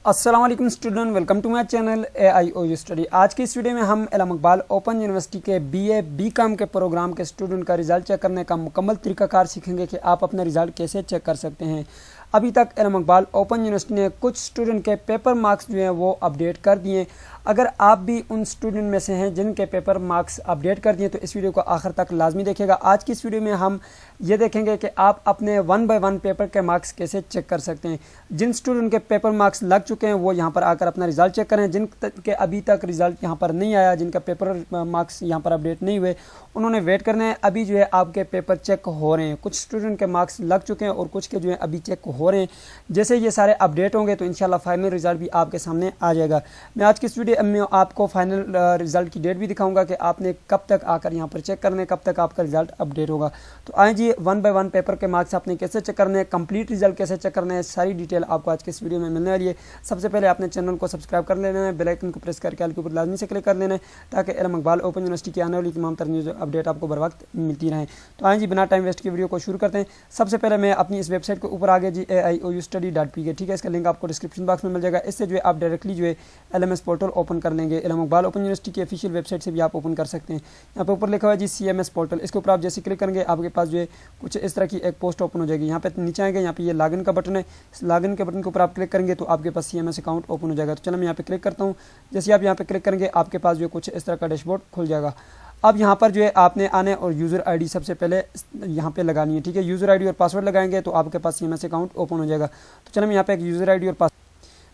अस्सलाम वालेकुम student, welcome to my channel AIOU study. आज की इस वीडियो में हम इल्म इकबाल ओपन यूनिवर्सिटी के BA BCom के प्रोग्राम के स्टूडेंट का रिज़ल्ट चेक करने का मुकम्मल तरीकाकार सीखेंगे कि आप अपना रिज़ल्ट कैसे चेक कर सकते हैं। अभी तक इल्म इकबाल ओपन यूनिवर्सिटी ने कुछ स्टूडेंट के पेपर मार्क्स जो हैं वो अपडेट कर दिए। अगर आप भी उन स्टूडेंट में से हैं जिनके पेपर मार्क्स अपडेट कर दिए तो इस वीडियो को आखिर तक लाजमी देखिएगा। आज की इस वीडियो में हम ये देखेंगे कि आप अपने 1 बाय 1 पेपर के मार्क्स कैसे चेक कर सकते हैं। जिन स्टूडेंट के पेपर मार्क्स लग चुके हैं वो यहाँ पर आकर अपना रिजल्ट चेक करें। जिनके अभी तक रिजल्ट यहाँ पर नहीं आया, जिनका पेपर मार्क्स यहाँ पर अपडेट नहीं हुए, उन्होंने वेट करना है। अभी जो है आपके पेपर चेक हो रहे हैं। कुछ स्टूडेंट के मार्क्स लग चुके हैं और कुछ के जो है अभी चेक हो रहे हैं। जैसे ये सारे अपडेट होंगे तो इंशाल्लाह फाइनल रिजल्ट भी आपके सामने आ जाएगा। मैं आज की इस वीडियो में आपको फाइनल रिजल्ट की डेट भी दिखाऊंगा कि आपने कब तक आकर यहाँ पर चेक करने, कब तक आपका रिजल्ट अपडेट होगा। तो आए जी, 1 बाय 1 पेपर के मार्क्स आपने कैसे चेक करने हैं, कंप्लीट रिजल्ट कैसे चेक करना है, सारी डिटेल आपको आज के इस वीडियो में मिलने वाली है। सबसे पहले आपने चैनल को सब्सक्राइब कर लेना है, बेल आइकन को प्रेस करके आल के ऊपर लाजमी से क्लिक कर लेना है ताकि इल्म इकबाल ओपन यूनिवर्सिटी की आने वाली तमाम तरह न्यूज़ अपडेट आपको बर वक्त मिलती रहें। तो आए जी, बिना टाइम वेस्ट के वीडियो को शुरू करते हैं। सबसे पहले मैं अपनी इस वेबसाइट के ऊपर आगे जी AIOUstudy.pk, ठीक है, इसका लिंक आपको डिस्क्रिप्शन बॉक्स में मिल जाएगा। इससे जो है आप डायरेक्टली जो है LMS पोर्टल ओपन कर लेंगे। इल्म इकबाल ओपन यूनिवर्सिटी की ऑफिशियल वेबसाइट से भी आप ओपन कर सकते हैं। यहाँ पे ऊपर लिखा हुआ है जी CMS पोर्टल। इसके ऊपर आप जैसे क्लिक करेंगे आपके पास जो है कुछ इस तरह की एक पोस्ट ओपन हो जाएगी। यहाँ पे नीचे आएंगे, यहाँ पे ये लॉगिन का बटन है। इस लॉगिन के बटन के ऊपर आप क्लिक करेंगे तो आपके पास CMS अकाउंट ओपन हो जाएगा। तो चलो मैं यहाँ पे क्लिक करता हूँ। जैसे आप यहाँ पे क्लिक करेंगे आपके पास जो है कुछ इस तरह का डैशबोर्ड खुल जाएगा। अब यहाँ पर जो है आपने आने और यूज़र आईडी सबसे पहले यहाँ पे लगानी है, ठीक है। यूज़र आईडी और पासवर्ड लगाएंगे तो आपके पास CMS अकाउंट ओपन हो जाएगा। तो चलो मैं यहाँ पे एक यूज़र आईडी और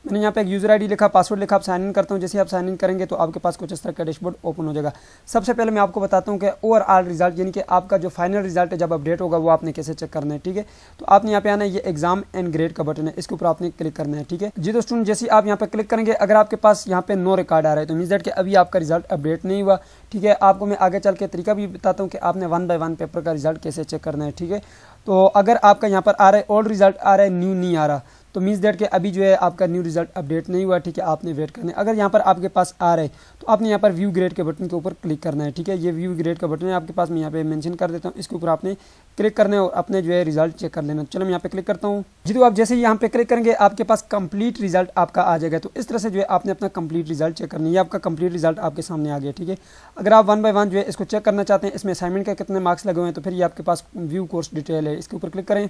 मैंने यहाँ पे एक यूज़र आईडी लिखा, पासवर्ड लिखा, आप साइन इन करता हूँ। जैसे आप साइन इन करेंगे तो आपके पास कुछ इस तरह का डैशबोर्ड ओपन हो जाएगा। सबसे पहले मैं आपको बताता हूँ कि ओवरऑल रिजल्ट यानी कि आपका जो फाइनल रिजल्ट है जब अपडेट होगा वो आपने कैसे चेक करना है, ठीक है। तो आपने यहाँ पे आना है, ये एग्जाम एंड ग्रेड का बटन है, इसके ऊपर आपने क्लिक करना है, ठीक है जी। तो स्टूडेंट जैसे आप यहाँ पे क्लिक करेंगे, अगर आपके पास यहाँ पे नो रिकॉर्ड आ रहा है तो मीन्स दैट कि अभी आपका रिजल्ट अपडेट नहीं हुआ, ठीक है। आपको मैं आगे चल के तरीका भी बताता हूँ कि आपने 1 बाय 1 पेपर का रिजल्ट कैसे चेक करना है, ठीक है। तो अगर आपका यहाँ पर आ रहा है ओल्ड रिजल्ट आ रहा है, न्यू नहीं आ रहा, तो मीन्स दैट कि अभी जो है आपका न्यू रिजल्ट अपडेट नहीं हुआ, ठीक है। आपने वेट करना है। अगर यहाँ पर आपके पास आ रहा है तो आपने यहाँ पर व्यू ग्रेड के बटन के ऊपर क्लिक करना है, ठीक है। ये व्यू ग्रेड का बटन है आपके पास, मैं यहाँ पे मेंशन कर देता हूँ। इसके ऊपर आपने क्लिक करना है और अपने जो है रिजल्ट चेक कर लेना। चलो मैं यहाँ पे क्लिक करता हूँ जी। तो आप जैसे यहाँ पे क्लिक करेंगे आपके पास कंप्लीट रिजल्ट आपका आ जाएगा। तो इस तरह से जो है आपने अपना कंप्लीट रिजल्ट चेक करना है। ये आपका कंप्लीट रिजल्ट आपके सामने आ गया, ठीक है। अगर आप 1 बाय 1 जो है इसको चेक करना चाहते हैं, इसमें असाइनमेंट के कितने मार्क्स लगे हुए हैं, तो फिर ये आपके पास व्यू कोर्स डिटेल है, इसके ऊपर क्लिक करें।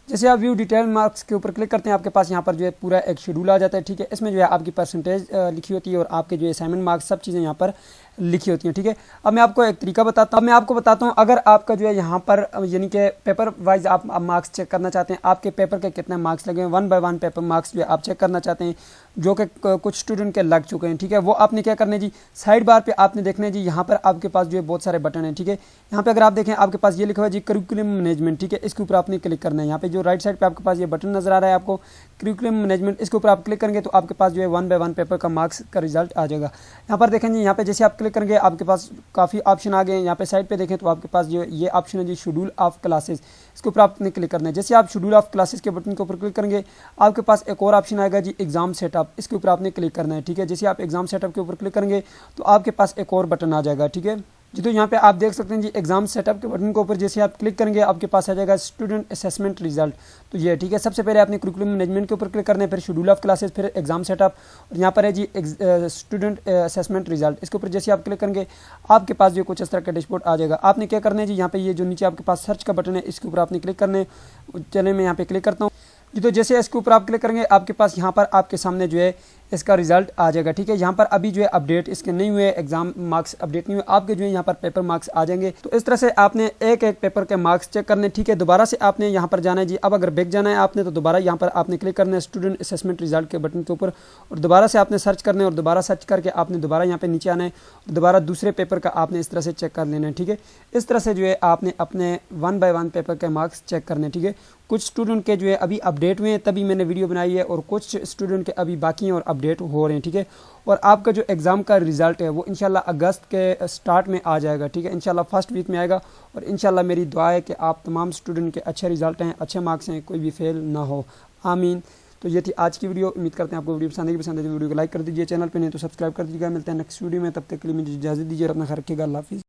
जैसे आप व्यू डिटेल मार्क्स के ऊपर क्लिक करते हैं आपके पास यहाँ पर जो है पूरा एक शेड्यूल आ जाता है, ठीक है। इसमें जो है आपकी परसेंटेज लिखी होती है और आपके जो असाइनमेंट मार्क्स सब चीज़ें यहाँ पर लिखी होती हैं, ठीक है। अब मैं आपको एक तरीका बताता हूँ। मैं आपको बताता हूँ अगर आपका जो है यहाँ पर यानी कि पेपर वाइज आप मार्क्स चेक करना चाहते हैं, आपके पेपर के कितने मार्क्स लगे हैं, 1 बाय 1 पेपर मार्क्स जो है आप चेक करना चाहते हैं जो कि कुछ स्टूडेंट के लग चुके हैं, ठीक है। वो आपने क्या करना है जी, साइड बार पे आपने देखना है जी, यहाँ पर आपके पास जो है बहुत सारे बटन हैं, ठीक है। यहाँ पे अगर आप देखें आपके पास ये लिखा हुआ है जी करिकुलम मैनेजमेंट, ठीक है। इसके ऊपर आपने क्लिक करना है। यहाँ पे जो राइट साइड पे आपके पास ये बटन नजर आ रहा है आपको करिकुलम मैनेजमेंट, इसके ऊपर आप क्लिक करेंगे तो आपके पास जो है 1 बाय 1 पेपर का मार्क्स का रिजल्ट आ जाएगा। यहाँ पर देखें जी, यहाँ पे जैसे आप क्लिक करेंगे आपके पास काफ़ी ऑप्शन आ गए हैं। यहाँ पे साइड पे देखें तो आपके पास जो ये ऑप्शन है जी शेड्यूल ऑफ क्लासेस, इसके ऊपर आपने क्लिक करना है। जैसे आप शेड्यूल ऑफ क्लासेस के बटन के ऊपर क्लिक करेंगे आपके पास एक और ऑप्शन आएगा जी एग्जाम सेटअप, इसके ऊपर आपने क्लिक करना है, ठीक है। जैसे आप एग्जाम सेटअप के ऊपर क्लिक करेंगे तो आपके पास एक और बटन आ जाएगा, ठीक है जी। तो यहाँ पे आप देख सकते हैं जी एग्जाम सेटअप के बटन के ऊपर जैसे आप क्लिक करेंगे आपके पास आ जाएगा स्टूडेंट असेसमेंट रिजल्ट। तो ये ठीक है, सबसे पहले आपने करिकुलम मैनेजमेंट के ऊपर क्लिक करना है, फिर शेड्यूल ऑफ क्लासेस, फिर एग्जाम सेटअप और यहाँ पर है जी स्टूडेंट असेसमेंट रिजल्ट। इसके ऊपर जैसे आप क्लिक करेंगे आपके पास जो कुछ इस तरह का डैशबोर्ड आ जाएगा। आपने क्या करना है जी, यहाँ पे ये जो नीचे आपके पास सर्च का बटन है इसके ऊपर आपने क्लिक करना है। चले मैं यहाँ पे क्लिक करता हूँ जी। तो जैसे इसके ऊपर आप क्लिक करेंगे आपके पास यहाँ पर आपके सामने जो है इसका रिजल्ट आ जाएगा, ठीक है। यहाँ पर अभी जो है अपडेट इसके नहीं हुए, एग्जाम मार्क्स अपडेट नहीं हुए, आपके जो है यहाँ पर पेपर मार्क्स आ जाएंगे। तो इस तरह से आपने एक एक पेपर के मार्क्स चेक करने, ठीक है। दोबारा से आपने यहाँ पर जाना है जी। अब अगर बैक जाना है आपने तो दोबारा यहाँ पर आपने क्लिक करना है स्टूडेंट असेसमेंट रिजल्ट के बटन के ऊपर और दोबारा से आपने सर्च करना है और दोबारा सर्च करके आपने दोबारा यहाँ पे नीचे आना है और दोबारा दूसरे पेपर का आपने इस तरह से चेक कर लेना है, ठीक है। इस तरह से जो है आपने अपने 1 बाय 1 पेपर के मार्क्स चेक करने, ठीक है। कुछ स्टूडेंट के जो है अभी अपडेट हुए हैं तभी मैंने वीडियो बनाई है और कुछ स्टूडेंट के अभी बाकी हैं और अपडेट हो रहे हैं, ठीक है। और आपका जो एग्ज़ाम का रिज़ल्ट है वो इंशाल्लाह अगस्त के स्टार्ट में आ जाएगा, ठीक है। इंशाल्लाह फर्स्ट वीक में आएगा और इंशाल्लाह मेरी दुआ है कि आप तमाम स्टूडेंट के अच्छे रिजल्ट हैं, अच्छे मार्क्स हैं, कोई भी फेल ना हो, आमीन। तो ये थी आज की वीडियो। उम्मीद करते हैं आपको वीडियो पसंद है तो वीडियो को लाइक कर दीजिए, चैनल पर नहीं तो सब्सक्राइब कर दीजिएगा। मिलते हैं नेक्स्ट वीडियो में, तब तक के लिए मुझे इजाज़त दीजिए, अपना ख्याल रखिएगा। अल्लाह हाफिज़।